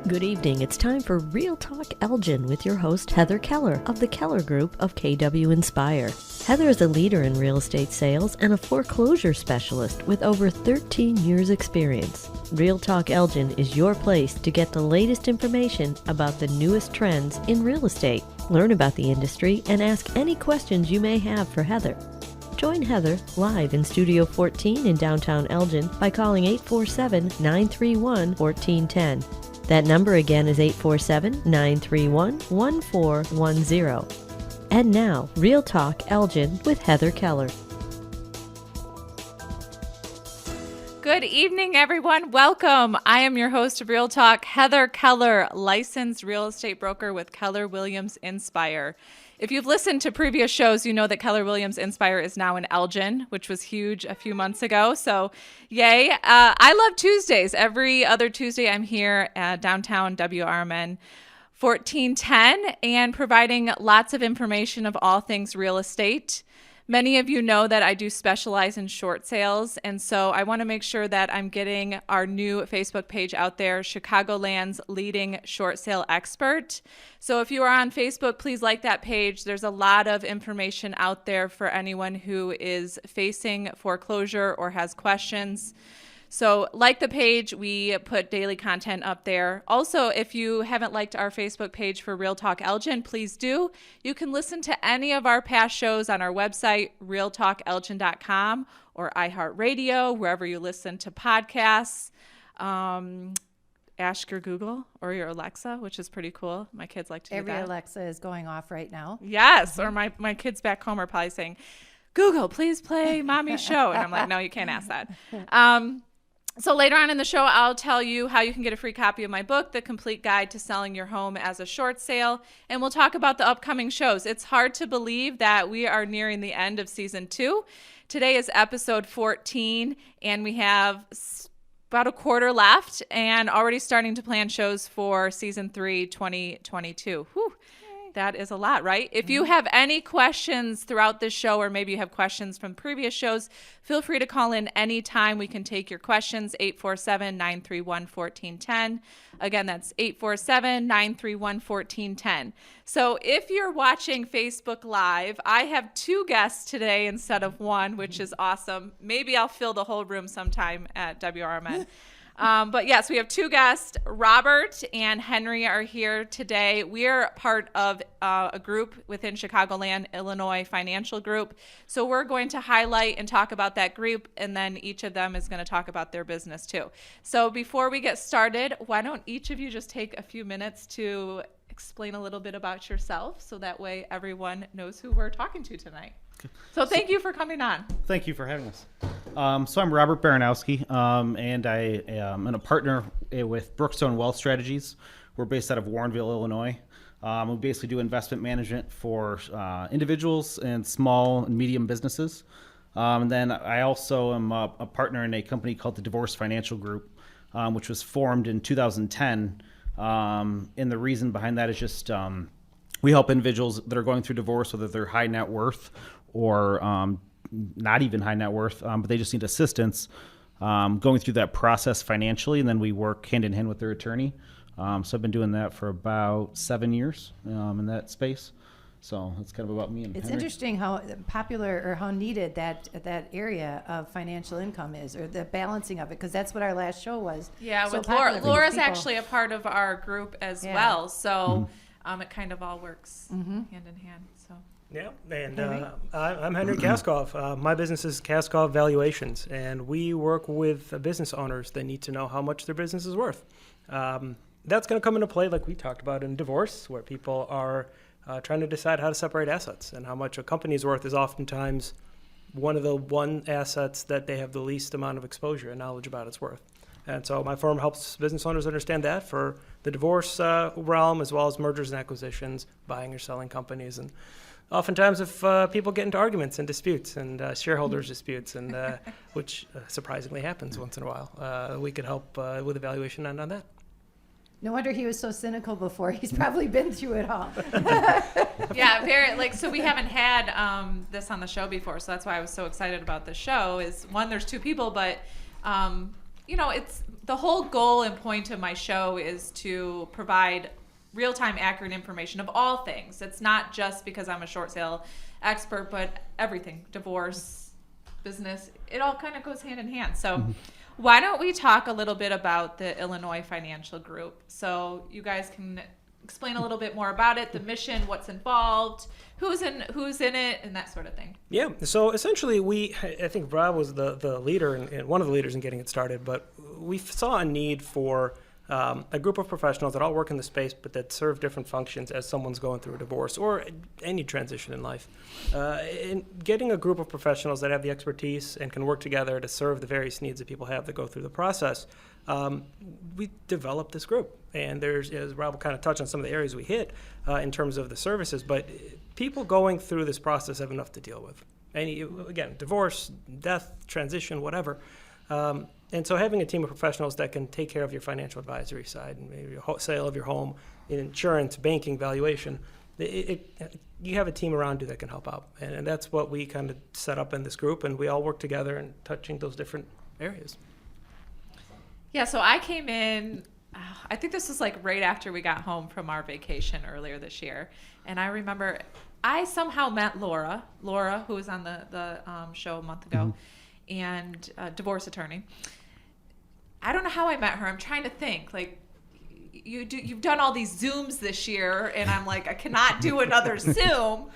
Good evening. It's time for Real Talk Elgin with your host, Heather Keller of the Keller Group of KW Inspire. Heather is a leader in real estate sales and a foreclosure specialist with over 13 years experience. Real Talk Elgin is your place to get the latest information about the newest trends in real estate. Learn about the industry and ask any questions you may have for Heather. Join Heather live in Studio 14 in downtown Elgin by calling 847-931-1410. That number again is 847-931-1410. And now, Real Talk Elgin with Heather Keller. Good evening, everyone. Welcome. I am your host of Real Talk, Heather Keller, licensed real estate broker with Keller Williams Inspire. If you've listened to previous shows, you know that Keller Williams Inspire is now in Elgin, which was huge a few months ago. So yay. I love Tuesdays. Every other Tuesday, I'm here at downtown WRMN 1410 and providing lots of information of all things real estate. Many of you know that I do specialize in short sales, and so I want to make sure that I'm getting our new Facebook page out there, Chicagoland's leading short sale expert. So if you are on Facebook, please like that page. There's a lot of information out there for anyone who is facing foreclosure or has questions. So like the page, we put daily content up there. Also, if you haven't liked our Facebook page for Real Talk Elgin, please do. You can listen to any of our past shows on our website, realtalkelgin.com or iHeartRadio, wherever you listen to podcasts. Ask your Google or your Alexa, which is pretty cool. My kids like to do that. Every Alexa is going off right now. Yes, or my kids back home are probably saying, Google, please play Mommy's show. And I'm like, no, you can't ask that. So later on in the show, I'll tell you how you can get a free copy of my book, The Complete Guide to Selling Your Home as a Short Sale, and we'll talk about the upcoming shows. It's hard to believe that we are nearing the end of season 2. Today is episode 14, and we have about a quarter left and already starting to plan shows for season 3, 2022. Whew. That is a lot, right? If you have any questions throughout this show, or maybe you have questions from previous shows, feel free to call in anytime. We can take your questions, 847-931-1410. Again, that's 847-931-1410. So if you're watching Facebook Live, I have 2 guests today instead of 1, which is awesome. Maybe I'll fill the whole room sometime at WRMN. But yes, we have 2 guests. Robert and Henry are here today. We are part of a group within Chicagoland, Illinois Financial Group. So we're going to highlight and talk about that group, and then each of them is going to talk about their business too. So before we get started, why don't each of you just take a few minutes to explain a little bit about yourself so that way everyone knows who we're talking to tonight. So thank you for coming on. Thank you for having us. So I'm Robert Baranowski, and I am a partner with Brookstone Wealth Strategies. We're based out of Warrenville, Illinois. We basically do investment management for individuals and small and medium businesses. And then I also am a partner in a company called the Divorce Financial Group, which was formed in 2010. And the reason behind that is just we help individuals that are going through divorce, whether they're high net worth or not even high net worth, but they just need assistance going through that process financially, and then we work hand in hand with their attorney. So I've been doing that for about 7 years in that space. So that's kind of about me and It's Henry. interesting how popular or how needed that area of financial income is, or the balancing of it, because that's what our last show was. Yeah, So with popular with Laura's people. actually a part of our group as Yeah. well. So it kind of all works hand in hand. So. Yeah, and I'm Henry Kaskov. My business is Kaskov Valuations, and we work with business owners that need to know how much their business is worth. That's going to come into play, like we talked about in divorce, where people are trying to decide how to separate assets, and how much a company's worth is oftentimes one of the assets that they have the least amount of exposure and knowledge about its worth. And so my firm helps business owners understand that for the divorce realm, as well as mergers and acquisitions, buying or selling companies. And oftentimes if people get into arguments and disputes and shareholders disputes, and which surprisingly happens once in a while, we could help with evaluation on that. No wonder he was so cynical before. He's probably been through it all. Yeah, so we haven't had this on the show before, so that's why I was so excited about the show. Is one, there's 2 people, but it's the whole goal and point of my show is to provide real-time accurate information of all things. It's not just because I'm a short sale expert, but everything, divorce, business, it all kind of goes hand in hand. So why don't we talk a little bit about the Illinois Financial Group? So you guys can explain a little bit more about it, the mission, what's involved, who's in it, and that sort of thing. Yeah. So essentially, I think Rob was the leader and one of the leaders in getting it started, but we saw a need for a group of professionals that all work in the space, but that serve different functions as someone's going through a divorce or any transition in life. And getting a group of professionals that have the expertise and can work together to serve the various needs that people have that go through the process, we developed this group. And there's, as Rob will kind of touch on some of the areas we hit in terms of the services, but people going through this process have enough to deal with. Again, divorce, death, transition, whatever. And so having a team of professionals that can take care of your financial advisory side, and maybe sale of your home, insurance, banking, valuation, you have a team around you that can help out. And that's what we kind of set up in this group, and we all work together in touching those different areas. Yeah, so I came in, I think this was like right after we got home from our vacation earlier this year. And I remember I somehow met Laura, who was on the show a month ago, and a divorce attorney. I don't know how I met her. I'm trying to think. Like, you've done all these Zooms this year, and I'm like, I cannot do another Zoom.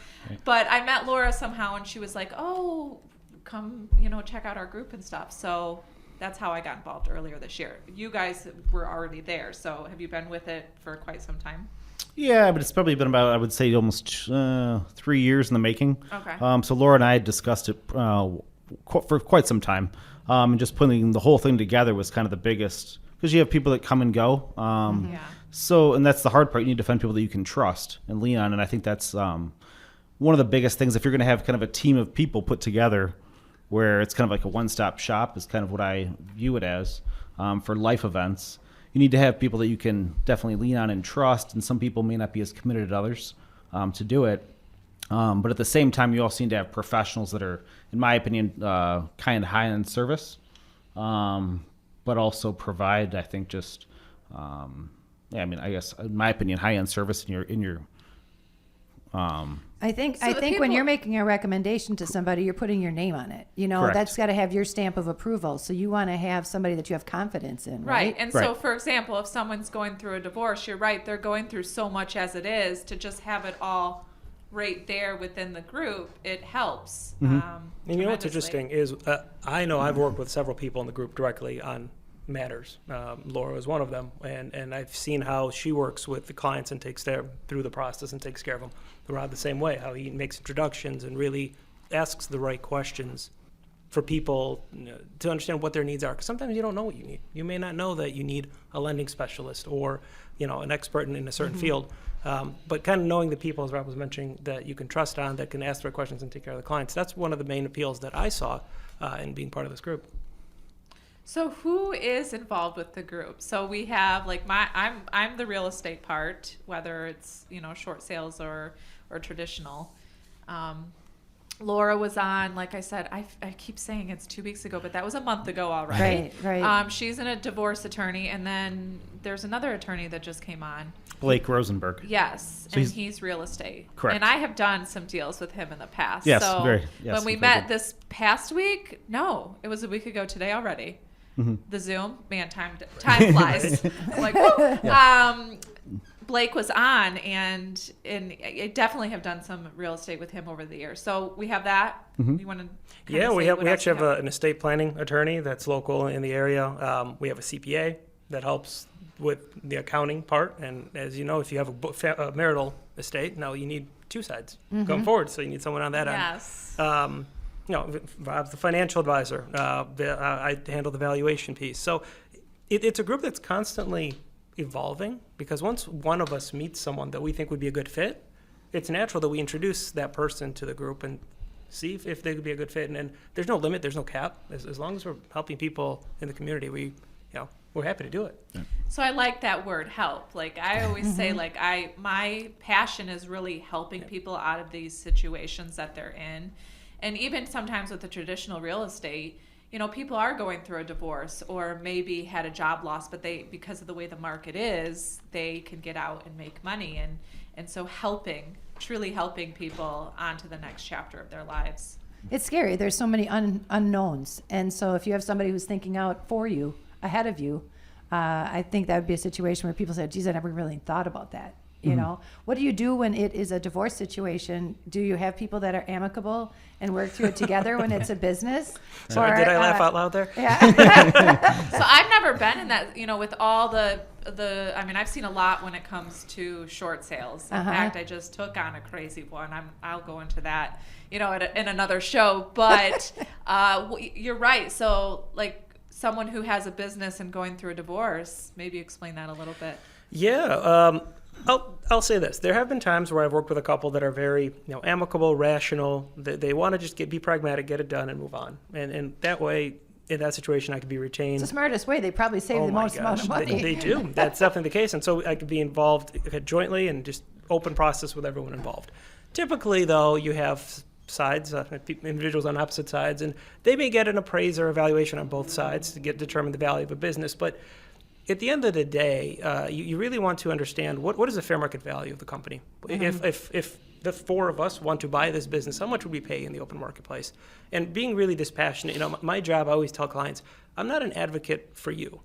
But I met Laura somehow, and she was like, oh, come, check out our group and stuff. So that's how I got involved earlier this year. You guys were already there, so have you been with it for quite some time? Yeah, but it's probably been about, I would say, almost 3 years in the making. Okay. So Laura and I had discussed it for quite some time. And just putting the whole thing together was kind of the biggest, because you have people that come and go. Yeah. So, and that's the hard part. You need to find people that you can trust and lean on. And I think that's one of the biggest things. If you're going to have kind of a team of people put together where it's kind of like a one-stop shop is kind of what I view it as for life events. You need to have people that you can definitely lean on and trust. And some people may not be as committed as others to do it. But at the same time, you also need to have professionals that are, in my opinion, kind of high-end service, but also provide, I think, just, I guess, in my opinion, high-end service in your. I think when you're making a recommendation to somebody, you're putting your name on it. Correct. That's got to have your stamp of approval. So you want to have somebody that you have confidence in, right? And so, for example, if someone's going through a divorce, you're right, they're going through so much as it is, to just have it all right there within the group, it helps. And you know what's interesting is I know I've worked with several people in the group directly on matters. Laura was one of them, and I've seen how she works with the clients and takes them through the process and takes care of them. Rob the same way, how he makes introductions and really asks the right questions for people to understand what their needs are. Because sometimes you don't know what you need. You may not know that you need a lending specialist or an expert in a certain field. But kind of knowing the people, as Rob was mentioning, that you can trust on, that can ask the right questions and take care of the clients. That's one of the main appeals that I saw in being part of this group. So who is involved with the group? So we have I'm the real estate part, whether it's short sales or traditional. Laura was on, like I said, I keep saying it's 2 weeks ago, but that was a month ago already. Right. She's a divorce attorney, and then there's another attorney that just came on. Blake Rosenberg. Yes, So and he's real estate. Correct. And I have done some deals with him in the past. Yes, so when we very met good. this past week, no, it was a week ago today already. The Zoom, man, time flies. Like, woo. Blake was on, and I definitely have done some real estate with him over the years. So we have that. You want to? Yeah, we actually have an estate planning attorney that's local in the area. We have a CPA that helps with the accounting part, and as you know, if you have a marital estate, now you need two sides going forward, so you need someone on that end. Yes. Rob's the financial advisor. I handle the valuation piece. So it's a group that's constantly evolving, because once one of us meets someone that we think would be a good fit, it's natural that we introduce that person to the group and see if they could be a good fit. And there's no limit, there's no cap. As long as we're helping people in the community, we're happy to do it. So I like that word, help. Like I always say, my passion is really helping people out of these situations that they're in. And even sometimes with the traditional real estate, people are going through a divorce or maybe had a job loss, but because of the way the market is, they can get out and make money. And so truly helping people onto the next chapter of their lives. It's scary. There's so many unknowns. And so if you have somebody who's thinking out for you, ahead of you, I think that would be a situation where people say, geez, I never really thought about that. You know, what do you do when it is a divorce situation? Do you have people that are amicable and work through it together when it's a business? Sorry, did I laugh out loud there? Yeah. So I've never been in that, with all I've seen a lot when it comes to short sales. In fact, I just took on a crazy one. I'll go into that, in another show. But you're right. So like someone who has a business and going through a divorce, maybe explain that a little bit. Yeah. I'll say this. There have been times where I've worked with a couple that are very, amicable, rational. They want to just be pragmatic, get it done, and move on. And that way, in that situation, I could be retained. It's the smartest way. They probably save the most amount of money. They do. That's definitely the case. And so I could be involved jointly and just open process with everyone involved. Typically, though, you have sides, individuals on opposite sides, and they may get an appraiser evaluation on both sides to determine the value of a business. But at the end of the day, you really want to understand what is the fair market value of the company. If the four of us want to buy this business, how much would we pay in the open marketplace? And being really dispassionate, my job, I always tell clients, I'm not an advocate for you.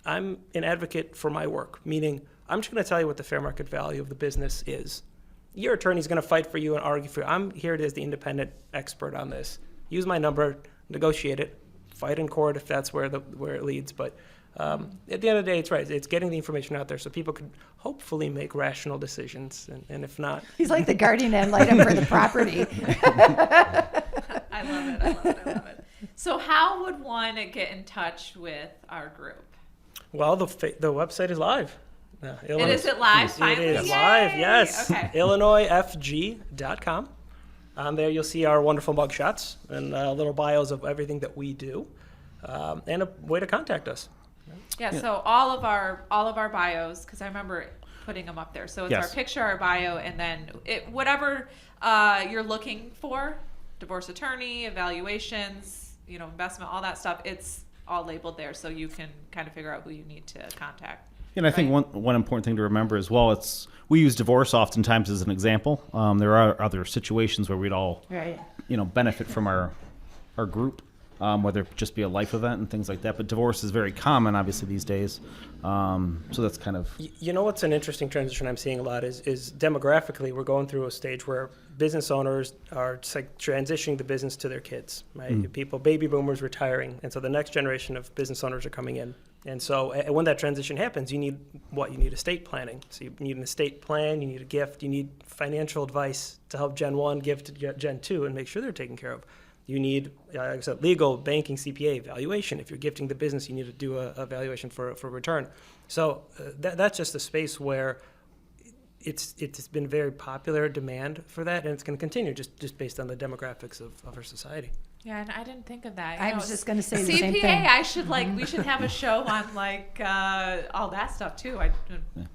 I'm an advocate for my work, meaning I'm just going to tell you what the fair market value of the business is. Your attorney's going to fight for you and argue for you. I'm here as the independent expert on this. Use my number, negotiate it, fight in court if that's where it leads. But at the end of the day, it's right. It's getting the information out there so people can hopefully make rational decisions. And if not... He's like the guardian ad litem for the property. I love it. So how would one get in touch with our group? Well, the website is live. Is it live finally? It is live, yes. Okay. IllinoisFG.com. On there, you'll see our wonderful mugshots and little bios of everything that we do, and a way to contact us. Yeah. So all of our bios, because I remember putting them up there. So it's our picture, our bio, and then whatever you're looking for, divorce attorney, evaluations, investment, all that stuff. It's all labeled there, so you can kind of figure out who you need to contact. And I think one important thing to remember as well, we use divorce oftentimes as an example. There are other situations where we'd all, benefit from our group, whether it just be a life event and things like that. But divorce is very common, obviously, these days. So that's kind of... what's an interesting transition I'm seeing a lot is demographically, we're going through a stage where business owners are just like transitioning the business to their kids, right? Baby boomers retiring. And so the next generation of business owners are coming in. And so when that transition happens, you need estate planning. So you need an estate plan, you need a gift, you need financial advice to help Gen 1 give to Gen 2 and make sure they're taken care of. You need, like I said, legal, banking, CPA, valuation. If you're gifting the business, you need to do a valuation for return. So that's just a space where it's been very popular demand for that, and it's going to continue just based on the demographics of our society. Yeah, and I didn't think of that. I was just going to say the CPA, same thing. we should have a show on all that stuff too.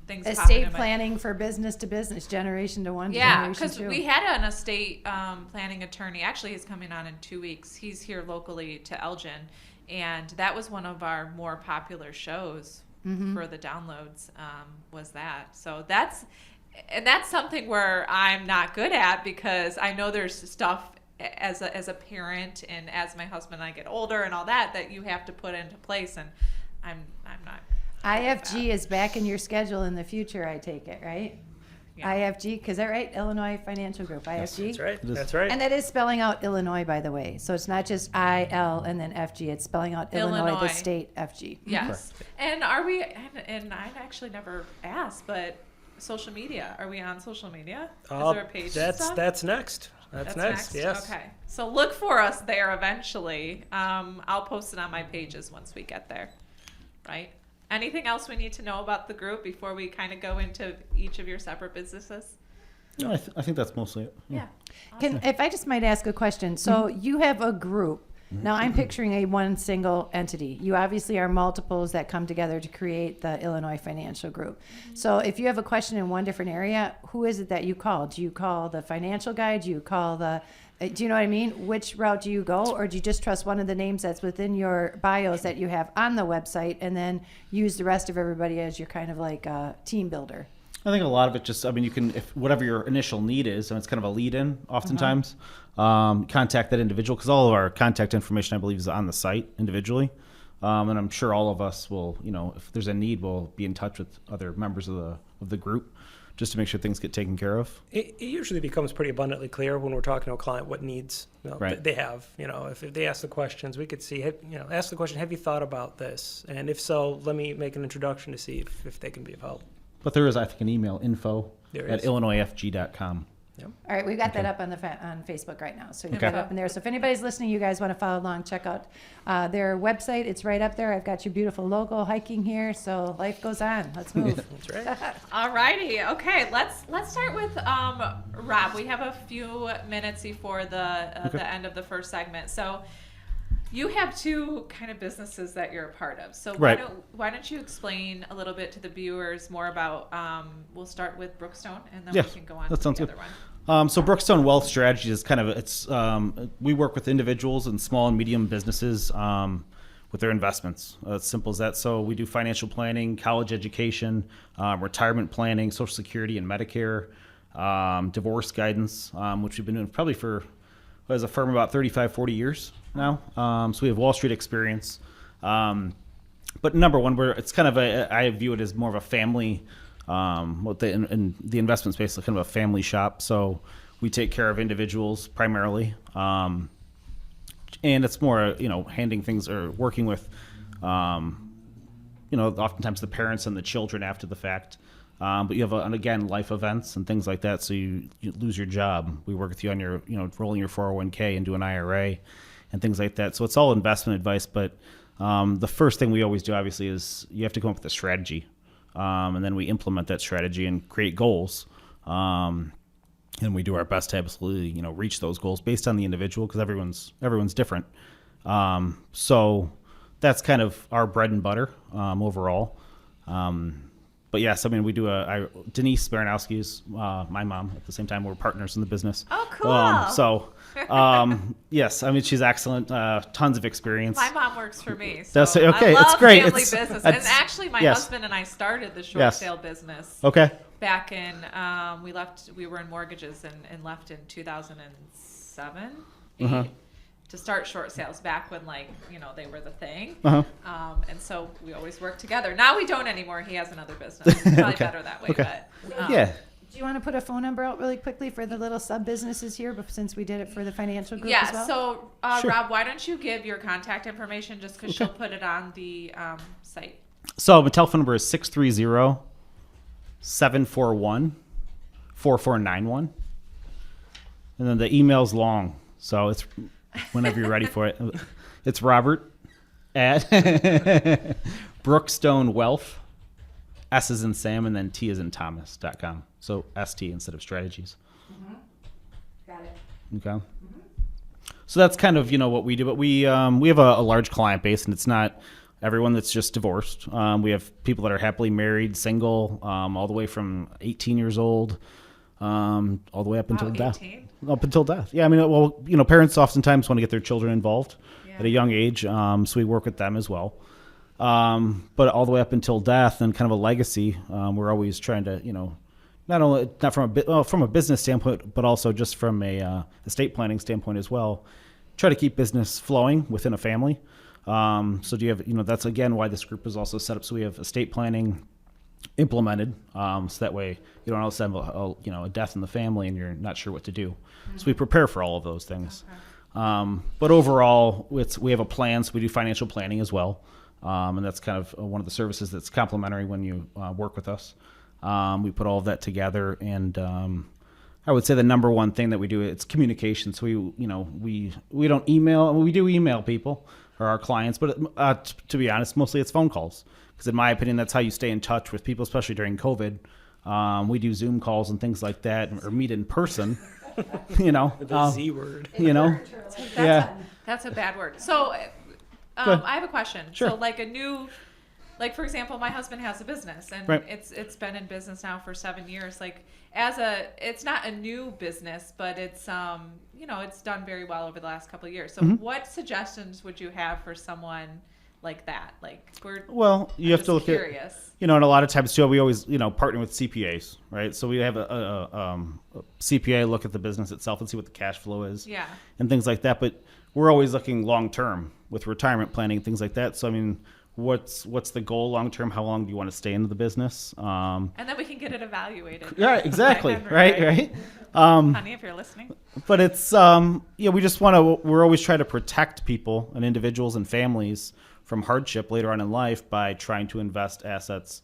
Things Estate planning for business to business, generation to one, generation to because we had an estate planning attorney. Actually, he's coming on in 2 weeks. He's here locally to Elgin, and that was one of our more popular shows for the downloads. Was that so? That's something where I'm not good at because I know there's stuff as a parent and as my husband and I get older and all that you have to put into place, and I'm not. IFG is back in your schedule in the future, I take it, right? Yeah. IFG, because that right? Illinois Financial Group, IFG? Yes, that's right. And that is spelling out Illinois, by the way. So it's not just I-L and then FG. It's spelling out Illinois, the state FG. Yes. And are we, and I actually never asked, but social media, are we on social media? Is there a page? That's next. That's next. Yes. Okay. So look for us there eventually. I'll post it on my pages once we get there. Right? Anything else we need to know about the group before we kind of go into each of your separate businesses? No, I think that's mostly it. Yeah. Awesome. If I just might ask a question. So you have a group Now, I'm picturing a one single entity. You obviously are multiples that come together to create the Illinois Financial Group. So if you have a question in one different area, who is it that you call? Do you call the financial guy? Do you call the, do you know what I mean? Which route do you go? Or do you just trust one of the names that's within your bios that you have on the website and then use the rest of everybody as your kind of like a team builder? I think a lot of it just, I mean, you can, if whatever your initial need is, and it's kind of a lead-in oftentimes, contact that individual, because all of our contact information, I believe, is on the site individually. And I'm sure all of us will, if there's a need, we'll be in touch with other members of the group just to make sure things get taken care of. It usually becomes pretty abundantly clear when we're talking to a client what needs Right. they have. If they ask the questions, we could see, ask the question, have you thought about this? And if so, let me make an introduction to see if they can be of help. But there is, I think, an email, info There at is. illinoisfg.com. Yep. All right, we've got that up on on Facebook right now, so you Okay. got it up in there. So if anybody's listening, you guys want to follow along, check out their website. It's right up there. I've got your beautiful logo hiking here, so life goes on. Let's move. That's right. All righty. Okay, let's start with Rob. We have a few minutes before the end of the first segment. So you have two kind of businesses that you're a part of. So Right. why don't you explain a little bit to the viewers more about, we'll start with Brookstone and then Yeah, we can go on that to sounds the good. other one. So Brookstone Wealth Strategy is kind of, we work with individuals and small and medium businesses with their investments. It's simple as that. So we do financial planning, college education, retirement planning, Social Security and Medicare, divorce guidance, which we've been doing probably for, as a firm, about 35, 40 years now. So we have Wall Street experience. But number one, it's kind of I view it as more of a family, in the investment space, kind of a family shop. So we take care of individuals primarily. And it's more, handing things or working with, oftentimes the parents and the children after the fact. But you have, again, life events and things like that. So you lose your job. We work with you on your, rolling your 401k and do an IRA and things like that. So it's all investment advice. But the first thing we always do, obviously, is you have to come up with a strategy. And then we implement that strategy and create goals. And we do our best to absolutely, reach those goals based on the individual, because everyone's different. So that's kind of our bread and butter overall. But yes, I mean, we do Denise Baranowski is my mom. At the same time, we're partners in the business. Oh, cool. Yes, I mean, she's excellent. Tons of experience. My mom works for me. So That's okay. I love It's great. family business. And actually, my yes. husband and I started the short Yes. sale business Okay. back in, we were in mortgages and left in 2007, 8, to start short sales back when, they were the thing. And so we always worked together. Now we don't anymore. He has another business. It's probably Okay. better that way. Okay. But, Yeah. Do you want to put a phone number out really quickly for the little sub businesses here, but since we did it for the financial group Yeah, as well? so Sure. Rob, why don't you give your contact information just because she'll put it on the site. So my telephone number is 630-741-4491. And then the email's long, so it's whenever you're ready for it. It's Robert at Brookstone Wealth, S is in Sam, and then T is in Thomas.com. So ST instead of strategies. Got it. Okay. So that's kind of, what we do, but we have a large client base, and it's not everyone that's just divorced. We have people that are happily married, single, all the way from 18 years old, all the way up until death. 18? Up until death. Yeah, I mean, well, parents oftentimes want to get their children involved at a young age, so we work with them as well. But all the way up until death and kind of a legacy, we're always trying to, not from a business standpoint, but also just from a estate planning standpoint as well, try to keep business flowing within a family. So do you have, that's again why this group is also set up. So we have estate planning implemented, so that way you don't also have a death in the family and you're not sure what to do. So we prepare for all of those things. But overall, we have a plan, so we do financial planning as well. And that's kind of one of the services that's complimentary when you work with us. We put all of that together, and I would say the number one thing that we do, it's communication. So we don't email. We do email people or our clients, but to be honest, mostly it's phone calls. Because in my opinion, that's how you stay in touch with people, especially during COVID. We do Zoom calls and things like that, or meet in person. The Z word. Yeah. That's a bad word. So ahead. I have a question. Sure. So like for example, my husband has a business, and Right. it's been in business now for 7 years. Like it's not a new business, but it's it's done very well over the last couple of years. So what suggestions would you have for someone like that? Like Well, you have to look curious. at, and a lot of times too, we always, partner with CPAs, right? So we have a CPA look at the business itself and see what the cash flow is, Yeah. and things like that. But we're always looking long term with retirement planning, things like that. So I mean, what's the goal long term? How long do you want to stay into the business? And then we can get it evaluated. Yeah, exactly. Right. Honey, if you're listening. But it's we just we're always trying to protect people and individuals and families from hardship later on in life by trying to invest assets,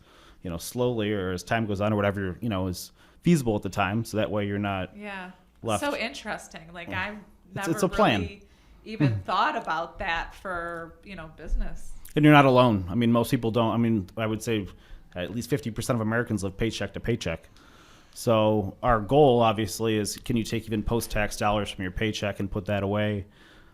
slowly or as time goes on or whatever, is feasible at the time. So that way you're not left. So interesting. Like I've never It's a plan. really even thought about that for, business. And you're not alone. I mean, most people don't. I mean, I would say at least 50% of Americans live paycheck to paycheck. So our goal, obviously, is can you take even post-tax dollars from your paycheck and put that away?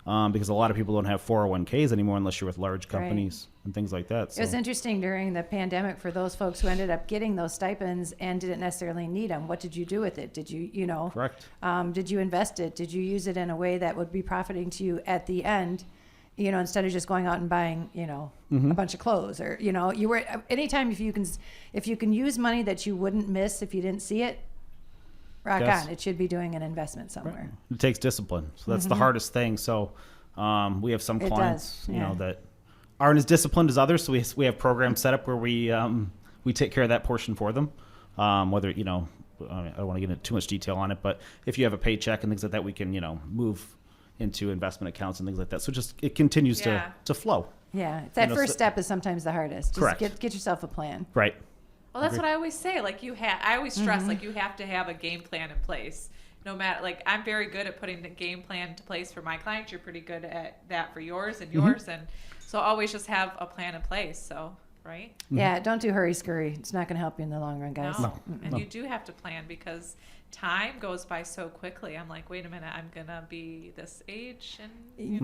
Because a lot of people don't have 401ks anymore unless you're with large companies and things like that. So. It was interesting during the pandemic for those folks who ended up getting those stipends and didn't necessarily need them. What did you do with it? Did you, Correct. Did you invest it? Did you use it in a way that would be profiting to you at the end? Instead of just going out and buying, a bunch of clothes or, you were anytime if you can use money that you wouldn't miss if you didn't see it, rock Yes. on. It should be doing an investment somewhere. It takes discipline. So that's the hardest thing. So we have some It clients, does, yeah. that aren't as disciplined as others. So we have programs set up where we take care of that portion for them. Whether, I don't want to get into too much detail on it, but if you have a paycheck and things like that, we can, move into investment accounts and things like that. So just it continues to flow. Yeah. That first so- step is sometimes the hardest. Just Correct. get yourself a plan. Right. Well, that's what I always say. Like I always stress, like you have to have a game plan in place. No matter, like I'm very good at putting the game plan into place for my clients. You're pretty good at that for yours and yours. And so always just have a plan in place. So, right? Yeah. Don't do hurry scurry. It's not going to help you in the long run, guys. No. And you do have to plan because time goes by so quickly. I'm like, wait a minute, I'm going to be this age. And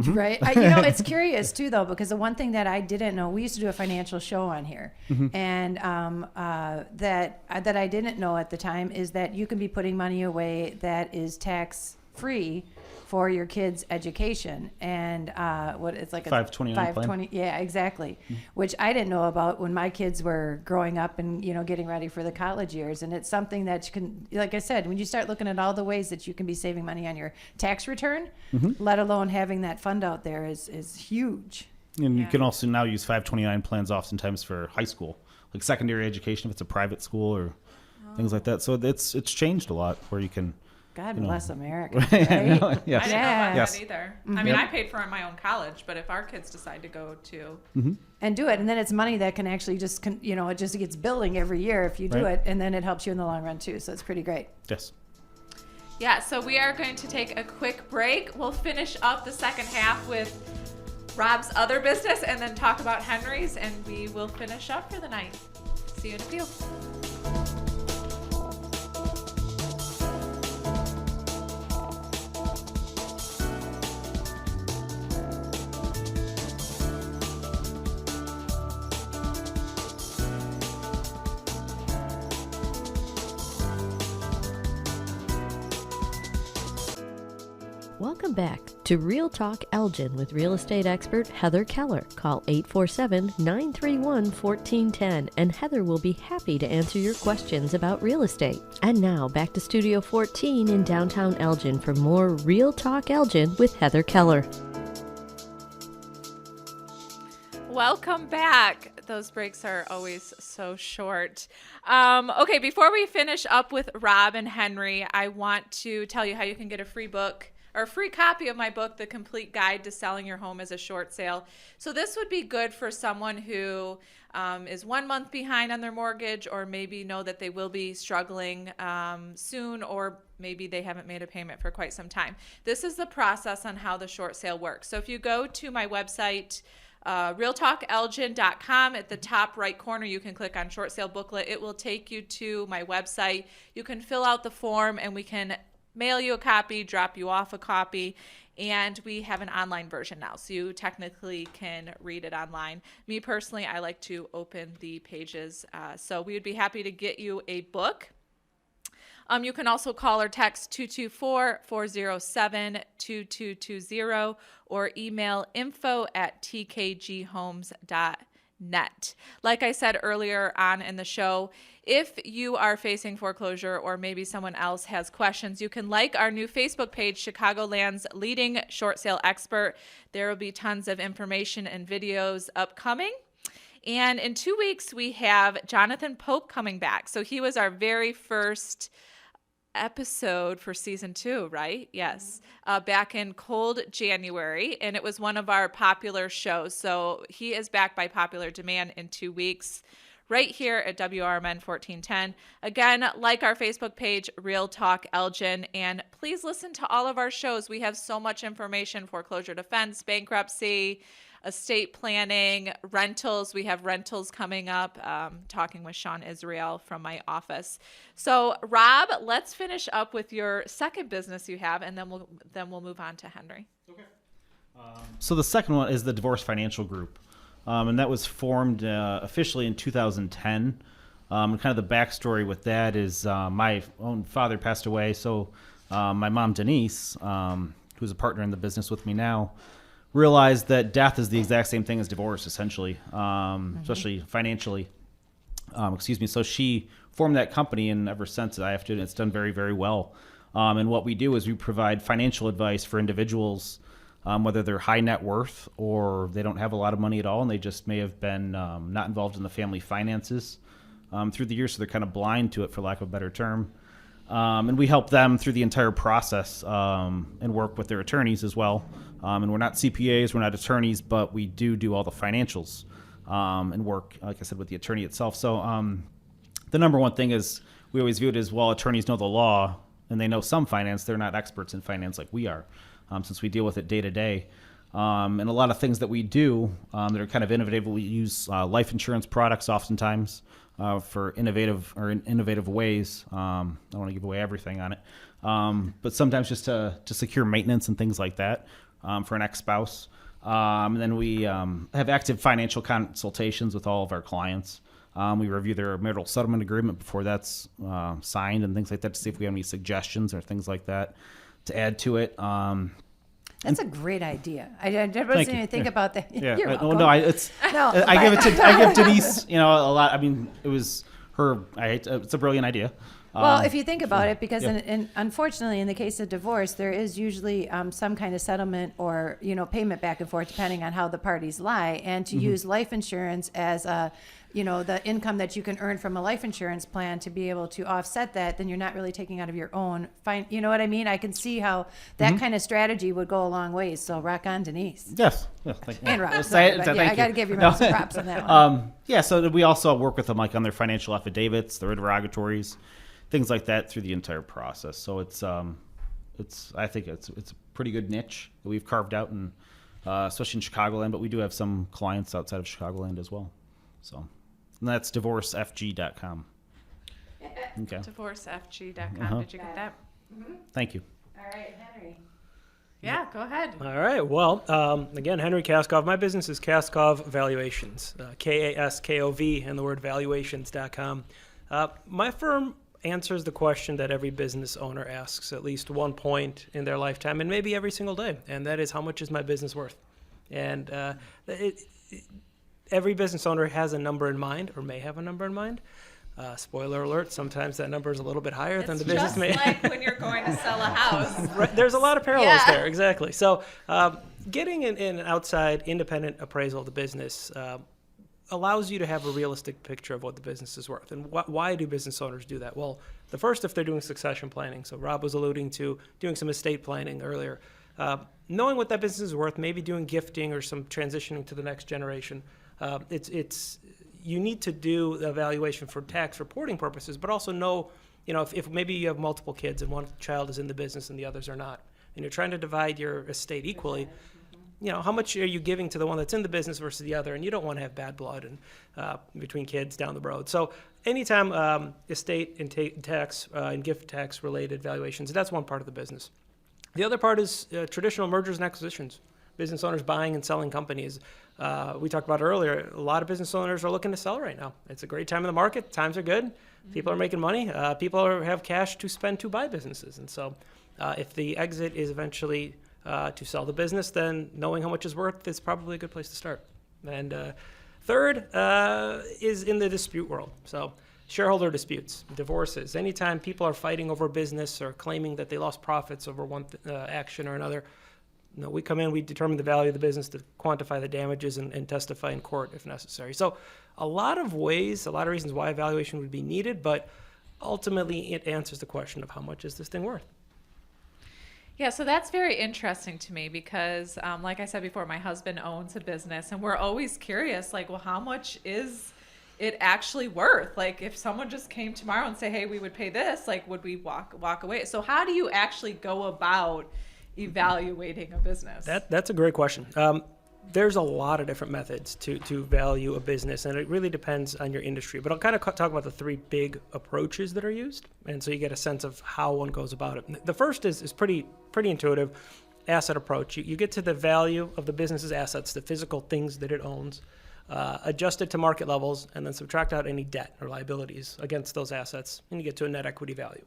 Right. It's curious too, though, because the one thing that I didn't know, we used to do a financial show on here, and that I didn't know at the time is that you can be putting money away that is tax free for your kids' education, and what it's like a 529 plan. 520. Yeah, exactly. Which I didn't know about when my kids were growing up and getting ready for the college years. And it's something that you can, like I said, when you start looking at all the ways that you can be saving money on your tax return, let alone having that fund out there is huge. And you can also now use 529 plans oftentimes for high school, like secondary education if it's a private school or things like that. So it's changed a lot where you can. God bless America. I Right? know, I didn't know about Yes. that either. I mean, I paid for my own college, but if our kids decide to go to And do it, and then it's money that can actually just it just gets building every year if you do Right. it, and then it helps you in the long run too. So it's pretty great. Yes. Yeah, so we are going to take a quick break. We'll finish up the second half with Rob's other business and then talk about Henry's, and we will finish up for the night. See you in a few. Welcome back to Real Talk Elgin with real estate expert Heather Keller. Call 847-931-1410 and Heather will be happy to answer your questions about real estate. And now back to Studio 14 in downtown Elgin for more Real Talk Elgin with Heather Keller. Welcome back. Those breaks are always so short. Okay, before we finish up with Rob and Henry, I want to tell you how you can get a free book or a free copy of my book, The Complete Guide to Selling Your Home as a Short Sale. So this would be good for someone who is 1 month behind on their mortgage, or maybe know that they will be struggling soon, or maybe they haven't made a payment for quite some time. This is the process on how the short sale works. So if you go to my website, realtalkelgin.com, at the top right corner, you can click on short sale booklet. It will take you to my website. You can fill out the form and we can mail you a copy, drop you off a copy, And we have an online version now, so you technically can read it online. Me personally, I like to open the pages. So we would be happy to get you a book. You can also call or text 224-407-2220 or email info@tkghomes.net. Like I said earlier on in the show, if you are facing foreclosure or maybe someone else has questions, you can like our new Facebook page, Chicagoland's leading short sale expert. There will be tons of information and videos upcoming. And in 2 weeks, we have Jonathan Pope coming back. So he was our very first episode for season 2, right? Yes. Back in cold January, and it was one of our popular shows. So he is back by popular demand in 2 weeks, right here at WRMN 1410. Again, like our Facebook page, Real Talk Elgin, and please listen to all of our shows. We have so much information: foreclosure defense, bankruptcy, estate planning, rentals. We have rentals coming up, talking with Sean Israel from my office. So Rob, let's finish up with your second business you have, and then we'll move on to Henry. Okay. So the second one is the Divorce Financial Group. And that was formed officially in 2010. And kind of the backstory with that is my own father passed away. So my mom, Denise, who's a partner in the business with me now, realized that death is the exact same thing as divorce, essentially, especially financially. So she formed that company, and ever since it's done very, very well. And what we do is we provide financial advice for individuals, whether they're high net worth or they don't have a lot of money at all, and they just may have been not involved in the family finances through the years, so they're kind of blind to it, for lack of a better term. And we help them through the entire process and work with their attorneys as well. And we're not CPAs, we're not attorneys, but we do all the financials and work, like I said, with the attorney itself. So the number one thing is we always view it as, well, attorneys know the law and they know some finance. They're not experts in finance like we are, since we deal with it day to day. And a lot of things that we do that are kind of innovative, we use life insurance products oftentimes for innovative ways. I don't want to give away everything on it, but sometimes just to secure maintenance and things like that for an ex-spouse. And then we have active financial consultations with all of our clients. We review their marital settlement agreement before that's signed and things like that to see if we have any suggestions or things like that to add to it. That's a great idea. I wasn't even think about that. Yeah. You're welcome. No, I give Denise, a lot. I mean, it was her. It's a brilliant idea. Well, if you think about it, because unfortunately, in the case of divorce, there is usually some kind of settlement or payment back and forth, depending on how the parties lie. And to use life insurance as the income that you can earn from a life insurance plan to be able to offset that, then you're not really taking out of your own. You know what I mean? I can see how that kind of strategy would go a long ways. So rock on, Denise. Yes. Thank you. And Rob. I got to give you some props on that one. So we also work with them like on their financial affidavits, their interrogatories, things like that through the entire process. So I think it's a pretty good niche that we've carved out, and especially in Chicagoland, but we do have some clients outside of Chicagoland as well. So, and that's divorcefg.com. Okay. Divorcefg.com. Did you get that? Thank you. All right, Henry. Yeah, go ahead. All right. Well, again, Henry Kaskov. My business is Kaskov Valuations, Kaskov, and the word valuations.com. My firm answers the question that every business owner asks at least one point in their lifetime, and maybe every single day, and that is, how much is my business worth? And every business owner has a number in mind, or may have a number in mind. Spoiler alert, sometimes that number is a little bit higher than the business may. It's just like when you're going to sell a house. Right, there's a lot of parallels there, exactly. So getting an outside independent appraisal of the business allows you to have a realistic picture of what the business is worth. And why do business owners do that? Well, the first, if they're doing succession planning. So Rob was alluding to doing some estate planning earlier. Knowing what that business is worth, maybe doing gifting or some transitioning to the next generation. You need to do the evaluation for tax reporting purposes, but also know, if maybe you have multiple kids and one child is in the business and the others are not, and you're trying to divide your estate equally, how much are you giving to the one that's in the business versus the other? And you don't want to have bad blood between kids down the road. So anytime estate and tax and gift tax related valuations, that's one part of the business. The other part is traditional mergers and acquisitions. Business owners buying and selling companies. We talked about earlier, a lot of business owners are looking to sell right now. It's a great time in the market. Times are good. People are making money. People have cash to spend to buy businesses. And so if the exit is eventually to sell the business, then knowing how much it's worth is probably a good place to start. And third is in the dispute world. So shareholder disputes, divorces. Anytime people are fighting over business or claiming that they lost profits over one action or another, we come in, we determine the value of the business to quantify the damages and testify in court if necessary. So a lot of ways, a lot of reasons why evaluation would be needed, but ultimately it answers the question of how much is this thing worth? Yeah, so that's very interesting to me because, like I said before, my husband owns a business, and we're always curious, like, well, how much is it actually worth? Like, if someone just came tomorrow and say, hey, we would pay this, like, would we walk away? So how do you actually go about evaluating a business? That's a great question. There's a lot of different methods to value a business, and it really depends on your industry. But I'll kind of talk about the three big approaches that are used, and so you get a sense of how one goes about it. The first is pretty intuitive, asset approach. You get to the value of the business's assets, the physical things that it owns, adjust it to market levels, and then subtract out any debt or liabilities against those assets, and you get to a net equity value.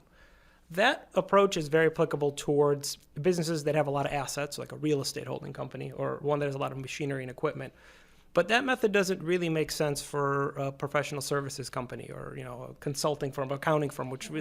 That approach is very applicable towards businesses that have a lot of assets, like a real estate holding company or one that has a lot of machinery and equipment. But that method doesn't really make sense for a professional services company or a consulting firm, accounting firm, which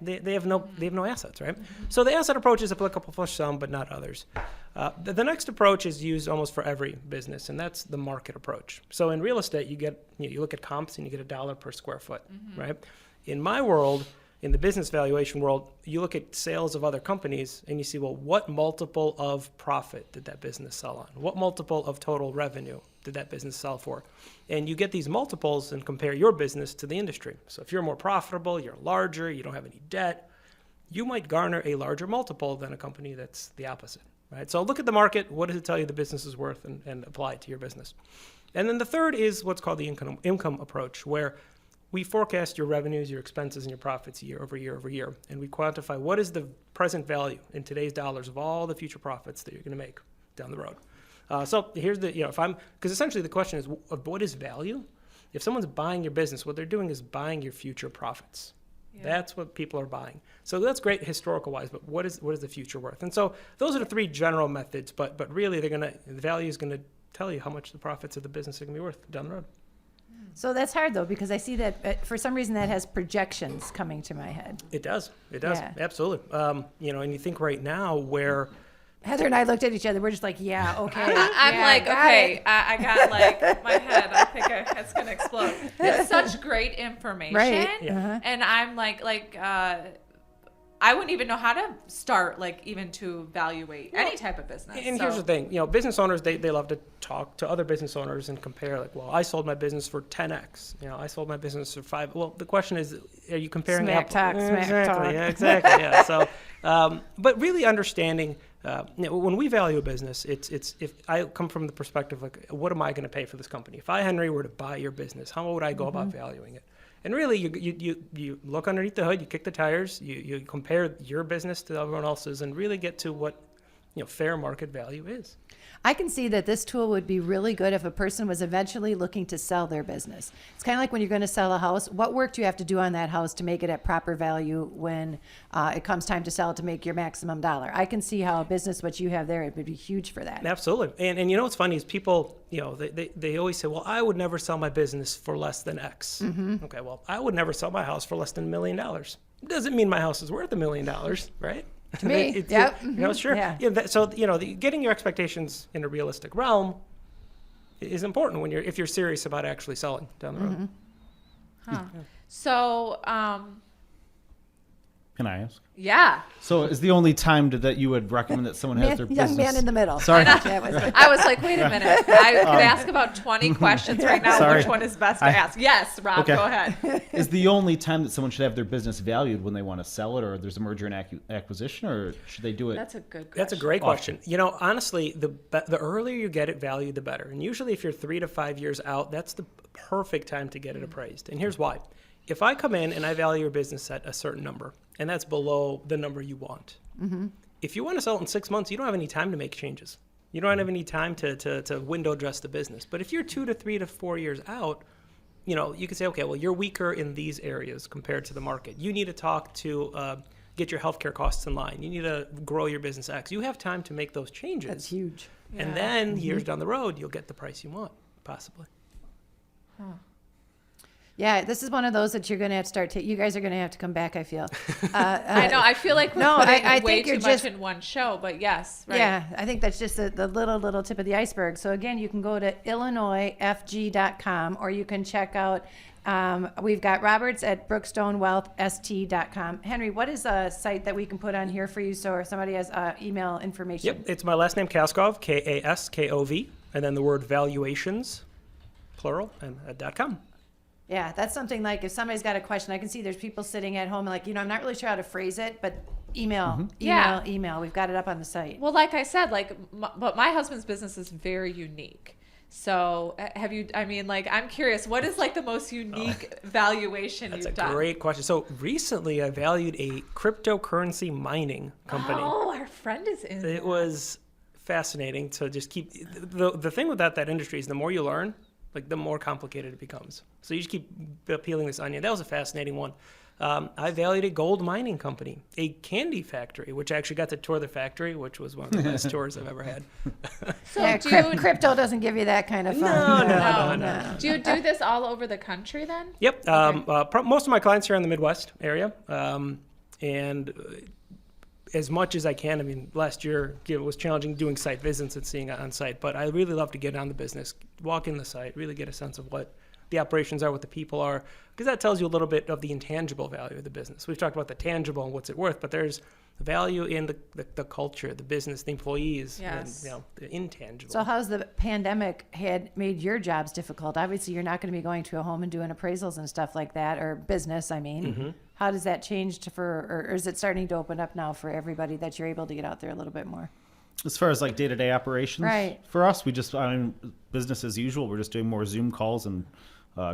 they have no assets, right? Mm-hmm. So the asset approach is applicable for some, but not others. The next approach is used almost for every business, and that's the market approach. So in real estate, you look at comps and you get $1 per square foot, right? In my world, in the business valuation world, you look at sales of other companies and you see, well, what multiple of profit did that business sell on? What multiple of total revenue did that business sell for? And you get these multiples and compare your business to the industry. So if you're more profitable, you're larger, you don't have any debt, you might garner a larger multiple than a company that's the opposite, right? So look at the market. What does it tell you the business is worth and apply it to your business? And then the third is what's called the income approach, where we forecast your revenues, your expenses, and your profits year over year over year. And we quantify what is the present value in today's dollars of all the future profits that you're going to make down the road. So here's because essentially the question is, what is value? If someone's buying your business, what they're doing is buying your future profits. Yeah. That's what people are buying. So that's great historical wise, but what is the future worth? And so those are the three general methods, but really the value is going to tell you how much the profits of the business are going to be worth down the road. So that's hard, though, because I see that for some reason that has projections coming to my head. It does. Yeah. Absolutely. And you think right now where Heather and I looked at each other. We're just like, yeah, okay. I got like my head. I think it's going to explode. It's such great information. Right. Yeah. Uh-huh. And I'm like, I wouldn't even know how to start, like, even to evaluate any type of business. And here's the thing, business owners, they love to talk to other business owners and compare, like, well, I sold my business for 10x. I sold my business for 5. Well, the question is, are you comparing smack talk? Yeah, exactly. Yeah. So, but really understanding, when we value a business, it's if I come from the perspective, like, what am I going to pay for this company? If I, Henry, were to buy your business, how would I go about valuing it? And really, you look underneath the hood, you kick the tires, you compare your business to everyone else's, and really get to what fair market value is. I can see that this tool would be really good if a person was eventually looking to sell their business. It's kind of like when you're going to sell a house. What work do you have to do on that house to make it at proper value when it comes time to sell it to make your maximum dollar? I can see how a business, what you have there, it would be huge for that. Absolutely. And what's funny is people, they always say, well, I would never sell my business for less than X. Mm-hmm. Okay, well, I would never sell my house for less than $1 million. Doesn't mean my house is worth $1 million, right? To me, yep. Sure. Yeah. So getting your expectations in a realistic realm is important if you're serious about actually selling down the road. Mm-hmm. Huh. So, can I ask? Yeah. So is the only time that you would recommend that someone has their business? Young man in the middle. Sorry. I was like, wait a minute. I could ask about 20 questions right now. Sorry. Which one is best to ask? Yes, Rob, Okay. go ahead. Is the only time that someone should have their business valued when they want to sell it, or there's a merger and acquisition, or should they do it? That's a good question. That's a great question. Honestly, the earlier you get it valued, the better. And usually if you're 3 to 5 years out, that's the perfect time to get it appraised. And here's why. If I come in and I value your business at a certain number, and that's below the number you want, if you want to sell it in 6 months, you don't have any time to make changes. You don't have any time to window dress the business. But if you're 2 to 3 to 4 years out, you can say, okay, well, you're weaker in these areas compared to the market. You need to talk to get your healthcare costs in line. You need to grow your business X. You have time to make those changes. That's huge. And then years down the road, you'll get the price you want, possibly. Yeah, this is one of those that you're going to have to start. You guys are going to have to come back, I feel. I know. I feel like we're No, putting I way think too you're much just- in one show, but yes. Right. Yeah, I think that's just the little tip of the iceberg. So again, you can go to IllinoisFG.com, or you can check out, we've got Roberts at BrookstoneWealthST.com. Henry, what is a site that we can put on here for you so if somebody has email information? Yep, it's my last name, Kaskov, Kaskov, and then the word Valuations, plural, and .com. Yeah, that's something like if somebody's got a question, I can see there's people sitting at home and like, I'm not really sure how to phrase it, but email. We've got it up on the site. Well, like I said, but my husband's business is very unique. So I'm curious, what is like the most unique valuation That's you've a done? great question. So recently I valued a cryptocurrency mining company. Oh, our friend is in It that. was fascinating to just keep the thing with that industry is the more you learn, like the more complicated it becomes. So you just keep peeling this onion. That was a fascinating one. I valued a gold mining company, a candy factory, which I actually got to tour the factory, which was one of the best tours I've ever had. So Yeah, do you, crypto doesn't give you that kind of fun. No. do you do this all over the country then? Yep. Most of my clients are in the Midwest area. And as much as I can, I mean, last year it was challenging doing site visits and seeing it on site, but I really love to get on the business, walk in the site, really get a sense of what the operations are, what the people are, because that tells you a little bit of the intangible value of the business. We've talked about the tangible and what's it worth, but there's value in the culture, the business, the employees, Yes. and the intangible. So how's the pandemic had made your jobs difficult? Obviously, you're not going to be going to a home and doing appraisals and stuff like that, or business, I mean. Mm-hmm. How does that change or is it starting to open up now for everybody that you're able to get out there a little bit more? As far as like day-to-day operations, Right. for us, business as usual. We're just doing more Zoom calls and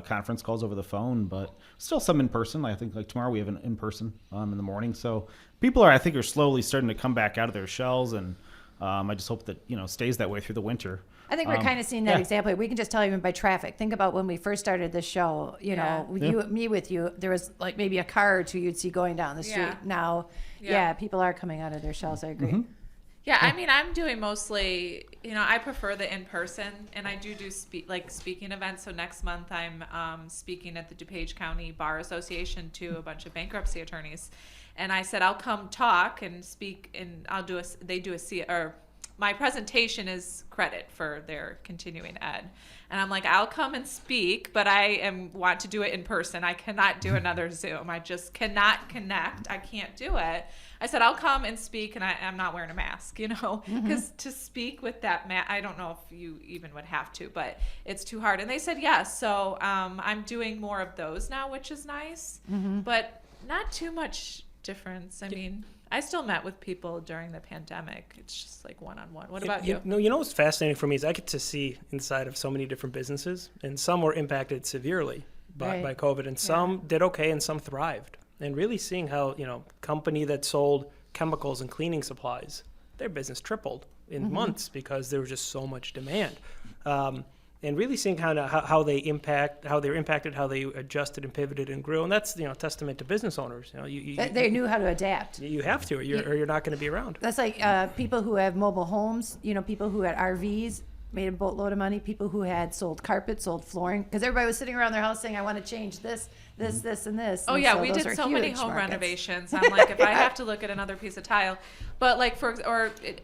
conference calls over the phone, but still some in person. I think like tomorrow we have an in person in the morning. So people are slowly starting to come back out of their shells, and I just hope that stays that way through the winter. I think we're kind of seeing that yeah. example. We can just tell even by traffic. Think about when we first started this show, with you, there was like maybe a car or two you'd see going down the street. Yeah. Now, Yeah. people are coming out of their shells. I agree. Mm-hmm. Yeah, I mean, I'm doing mostly, I prefer the in-person, and I do speaking events. So next month I'm speaking at the DuPage County Bar Association to a bunch of bankruptcy attorneys. And I said, I'll come talk and speak, and my presentation is credit for their continuing ed. And I'm like, I'll come and speak, but I want to do it in person. I cannot do another Zoom. I just cannot connect. I can't do it. I said, I'll come and speak, and I'm not wearing a mask, because to speak with that mask, I don't know if you even would have to, but it's too hard. And they said, yes. So I'm doing more of those now, which is nice, but not too much difference. I mean, I still met with people during the pandemic. It's just like one-on-one. What about you? What's fascinating for me is I get to see inside of so many different businesses, and some were impacted severely by COVID, and some did okay, and some thrived. And really seeing how, company that sold chemicals and cleaning supplies, their business tripled in months because there was just so much demand. And really seeing kind of how they're impacted, how they adjusted and pivoted and grew. And that's, testament to business owners. They knew how to adapt. You have to, or you're not going to be around. That's like people who have mobile homes, people who had RVs, made a boatload of money, people who had sold carpet, sold flooring, because everybody was sitting around their house saying, I want to change this, and this. Oh, And yeah, so we those did are so many huge home markets. renovations. I'm like, if I have to look at another piece of tile, but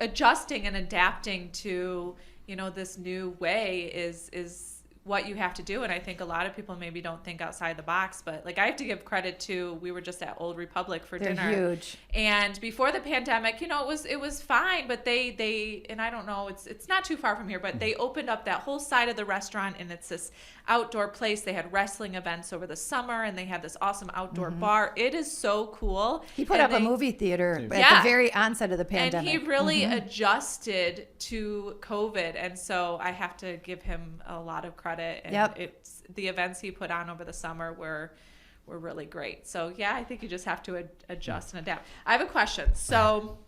adjusting and adapting to, this new way is what you have to do. And I think a lot of people maybe don't think outside the box, but I have to give credit to, we were just at Old Republic for They're dinner. huge. And before the pandemic, it was fine, but they and I don't know, it's not too far from here, but they opened up that whole side of the restaurant, and it's this outdoor place. They had wrestling events over the summer, and they had this awesome outdoor bar. It is so cool. He put up a movie theater at Yeah. the very onset of the And pandemic. he really adjusted to COVID, and so I have to give him a lot of credit. And the events he put on over the summer were really great. So yeah, I think you just have to adjust and adapt. I have a question. So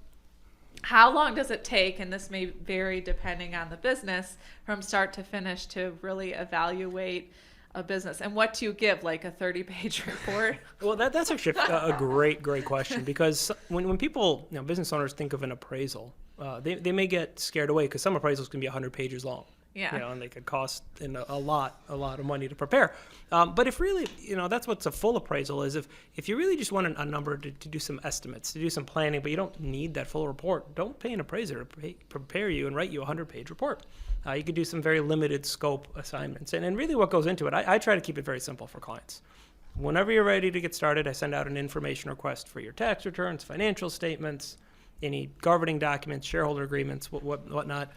How long does it take, and this may vary depending on the business, from start to finish to really evaluate a business? And what do you give, like a 30-page report? Well, that's actually a great question, because when people, business owners think of an appraisal, they may get scared away because some appraisals can be 100 pages long. Yeah. And they could cost a lot of money to prepare. But if really, that's what's a full appraisal is if you really just want a number to do some estimates, to do some planning, but you don't need that full report, don't pay an appraiser to prepare you and write you a 100-page report. You could do some very limited scope assignments. And really what goes into it, I try to keep it very simple for clients. Whenever you're ready to get started, I send out an information request for your tax returns, financial statements, any governing documents, shareholder agreements, whatnot.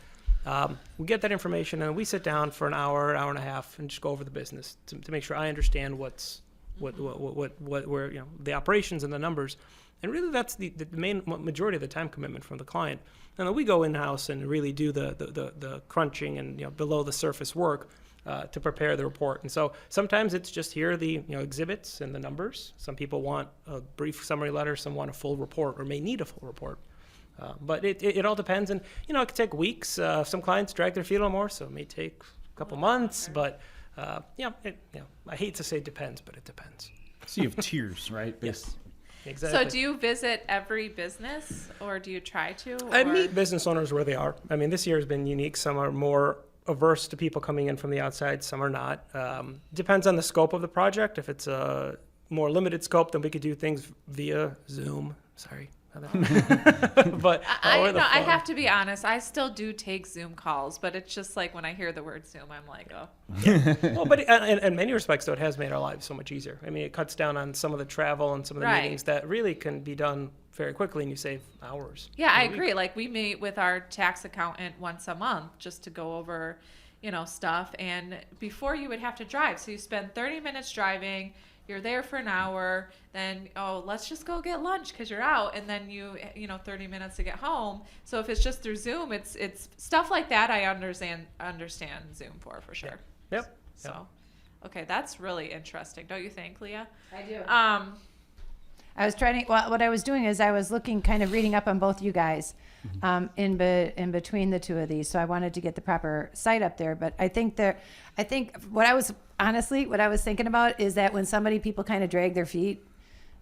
We get that information and we sit down for an hour and a half and just go over the business to make sure I understand what the operations and the numbers. And really that's the main majority of the time commitment from the client. And then we go in-house and really do the crunching and below the surface work to prepare the report. And so sometimes it's just here are the exhibits and the numbers. Some people want a brief summary letter, some want a full report or may need a full report. But it all depends, and it could take weeks. Some clients drag their feet a little more, so it may take a couple months. But I hate to say it depends, but it depends. So you have tiers, right? Yes, exactly. So do you visit every business, or do you try to? I meet business owners where they are. I mean, this year has been unique. Some are more averse to people coming in from the outside. Some are not. Depends on the scope of the project. If it's a more limited scope, then we could do things via Zoom. Sorry. But I have to be honest. I still do take Zoom calls, but it's just like when I hear the word Zoom, I'm like, oh. Yeah. Well, but in many respects, though, it has made our lives so much easier. I mean, it cuts down on some of the travel and some of the meetings that really can be done very quickly, and you save hours. Yeah, I agree. Like we meet with our tax accountant once a month just to go over, stuff. And before you would have to drive, so you spend 30 minutes driving. You're there for an hour, then, let's just go get lunch because you're out, and then 30 minutes to get home. So if it's just through Zoom, it's stuff like that I understand Zoom for sure. Yep. So, okay, that's really interesting, don't you think, Leah? I do. I was trying to, what I was doing is I was looking, kind of reading up on both you guys in between the two of these. So I wanted to get the proper site up there. But I think what I was thinking about is that when people kind of drag their feet,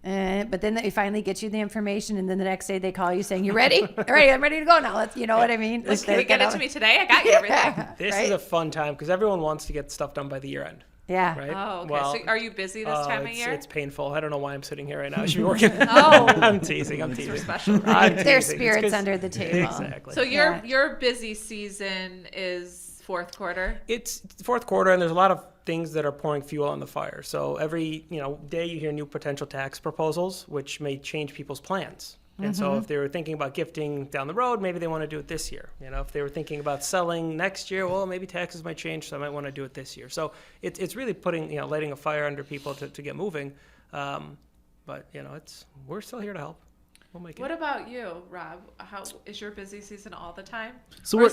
but then they finally get you the information, and then the next day they call you saying, "You ready? All right, I'm ready to go now." Let's, what I mean? Can you get it to me today? I got you everything. This is a fun time because everyone wants to get stuff done by the year end. Yeah. Right? Oh, okay. Well, so are you busy this time of year? It's painful. I don't know why I'm sitting here right now. I should be working. Oh. I'm teasing. For special. There's spirits under the table. Exactly. So your busy season is fourth quarter? It's fourth quarter, and there's a lot of things that are pouring fuel on the fire. So every day you hear new potential tax proposals, which may change people's plans. And so if they were thinking about gifting down the road, maybe they want to do it this year. If they were thinking about selling next year, well, maybe taxes might change, so I might want to do it this year. So it's really putting, lighting a fire under people to get moving. But, we're still here to help. We'll make it. What about you, Rob? How is your busy season all the time? So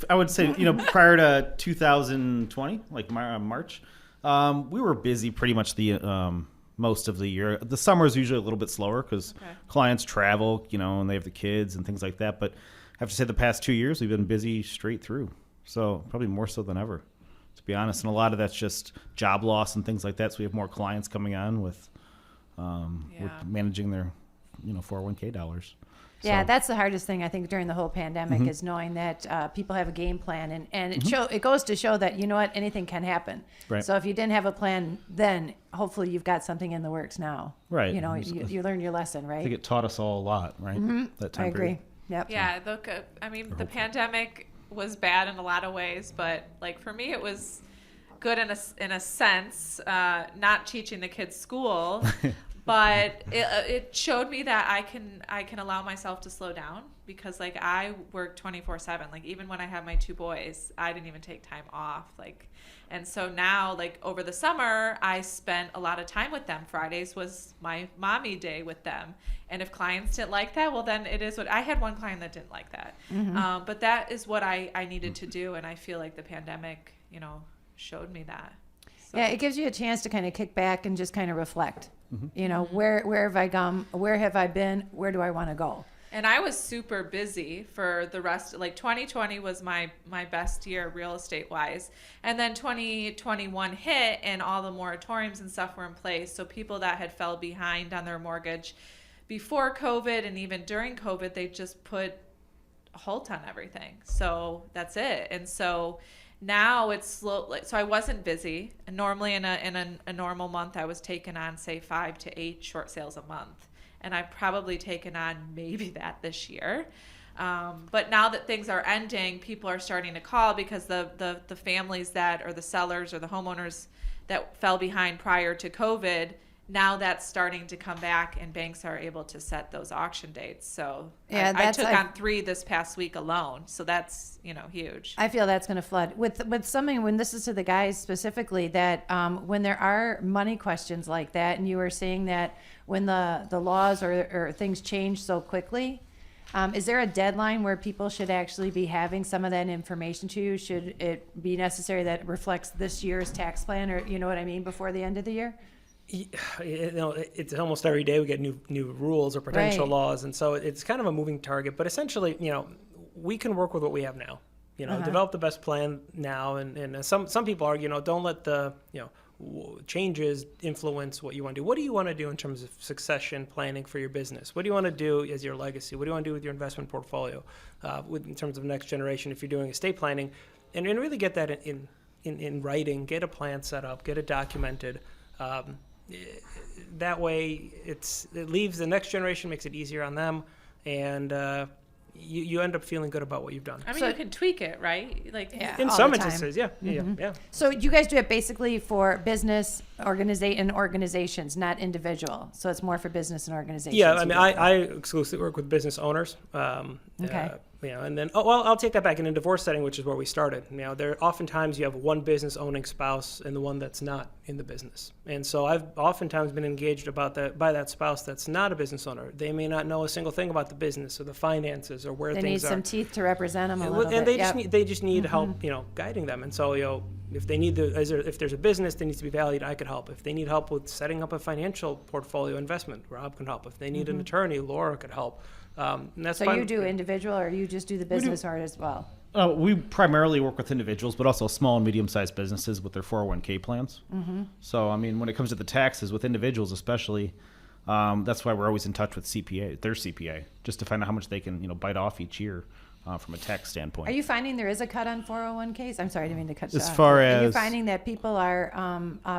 I would say, prior to 2020, like March, we were busy pretty much the most of the year. The summer is usually a little bit slower because clients travel, and they have the kids and things like that. But I have to say the past 2 years, we've been busy straight through. So probably more so than ever, to be honest. And a lot of that's just job loss and things like that. So we have more clients coming on with with managing their 401k dollars. Yeah, So- that's the hardest thing, I think, during the whole pandemic is knowing that people have a game plan. And it goes to show that, anything can happen. Right. So if you didn't have a plan then, hopefully you've got something in the works now. Right. You learned your lesson, I right? think it taught us all a lot, right? That time I agree. period. Yep. Yeah, the pandemic was bad in a lot of ways, but like for me, it was good in a sense, not teaching the kids school, but it showed me that I can allow myself to slow down because like I work 24/7. Like even when I have my two boys, I didn't even take time off. And so now like over the summer, I spent a lot of time with them. Fridays was my mommy day with them. And if clients didn't like that, well then it is what I had one client that didn't like that. But that is what I needed to do. And I feel like the pandemic, showed me that. So. Yeah, it gives you a chance to kind of kick back and just kind of reflect. Where have I gone? Where have I been? Where do I want to go? And I was super busy for the rest. Like 2020 was my best year real estate wise. And then 2021 hit and all the moratoriums and stuff were in place. So people that had fell behind on their mortgage before COVID and even during COVID, they just put a halt on everything. So that's it. And so now it's slow. So I wasn't busy. And normally in a normal month, I was taking on say 5 to 8 short sales a month. And I've probably taken on maybe that this year. But now that things are ending, people are starting to call because the families that, or the sellers or the homeowners that fell behind prior to COVID, now that's starting to come back and banks are able to set those auction dates. So Yeah, I took on 3 this past week alone. So that's, huge. I feel that's going to flood with something. When this is to the guys specifically, that when there are money questions like that, and you were saying that when the laws or things change so quickly, is there a deadline where people should actually be having some of that information to you? Should it be necessary that it reflects this year's tax plan, or you know what I mean, before the end of the year? It's almost every day we get new rules or potential Right. laws, and so it's kind of a moving target. But essentially, we can work with what we have now. Develop the best plan now, and some people argue, don't let the changes influence what you want to do. What do you want to do in terms of succession planning for your business? What do you want to do as your legacy? What do you want to do with your investment portfolio, in terms of next generation? If you're doing estate planning, and really get that in writing, get a plan set up, get it documented. That way it leaves the next generation, makes it easier on them, and you end up feeling good about what you've done. I mean, you can tweak it, right? Like, Yeah. In all some the time. instances, yeah. So you guys do it basically for business organizations, not individual. So it's more for business and organizations. Yeah, I mean, I exclusively work with business owners. Okay. And then, I'll take that back. In a divorce setting, which is where we started, there oftentimes you have one business owning spouse and the one that's not in the business. And so I've oftentimes been engaged by that spouse that's not a business owner. They may not know a single thing about the business or the finances or where They things need are. some teeth to represent them a And little and bit. they just need help, guiding them. And so, if they need if there's a business that needs to be valued, I could help. If they need help with setting up a financial portfolio investment, Rob can help. If they need an attorney, Laura could help. And that's So fine. you do individual, or you just do the business art as well? We primarily work with individuals, but also small and medium-sized businesses with their 401k plans. So, I mean, when it comes to the taxes with individuals especially, that's why we're always in touch with their CPA, just to find out how much they can, bite off each year from a tax standpoint. Are you finding there is a cut on 401ks? I'm sorry, I didn't mean to cut you As off. far Are you as- finding that people are,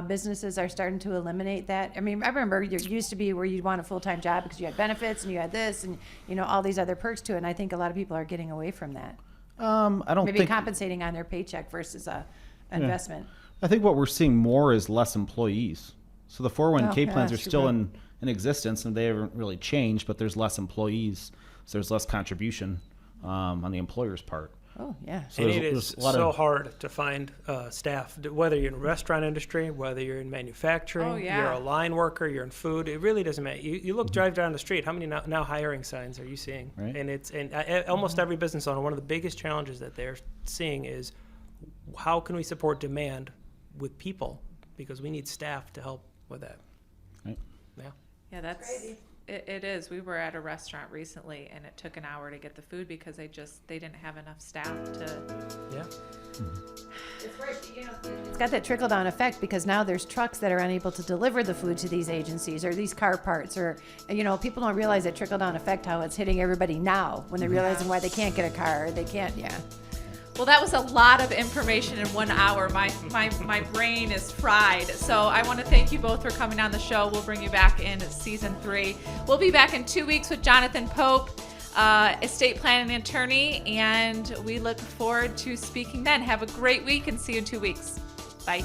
businesses are starting to eliminate that? I mean, I remember it used to be where you'd want a full-time job because you had benefits and you had this and, all these other perks to it. And I think a lot of people are getting away from that. I don't Maybe think. compensating on their paycheck versus a investment. I think what we're seeing more is less employees. So the 401k yeah, plans are that's still true. in existence and they haven't really changed, but there's less employees, so there's less contribution on the employer's part. Oh, yeah. So And there's- it is there's a lot so of- hard to find staff, whether you're in the restaurant industry, whether you're in manufacturing, Oh, yeah. you're a line worker, you're in food. It really doesn't matter. You drive down the street. How many now hiring signs are you seeing? Right. And almost every business owner, one of the biggest challenges that they're seeing is how can we support demand with people, because we need staff to help with that. Right. Yeah. Yeah, that's it is. We were at a restaurant recently, and it took an hour to get the food because they didn't have enough staff to. Yeah. It's got that trickle down effect because now there's trucks that are unable to deliver the food to these agencies or these car parts, or people don't realize that trickle down effect, how it's hitting everybody now when they're realizing why they can't get a car or they can't. Yeah. Well, that was a lot of information in 1 hour. My brain is fried. So I want to thank you both for coming on the show. We'll bring you back in season 3. We'll be back in 2 weeks with Jonathan Pope, estate planning attorney, and we look forward to speaking then. Have a great week and see you in 2 weeks. Bye.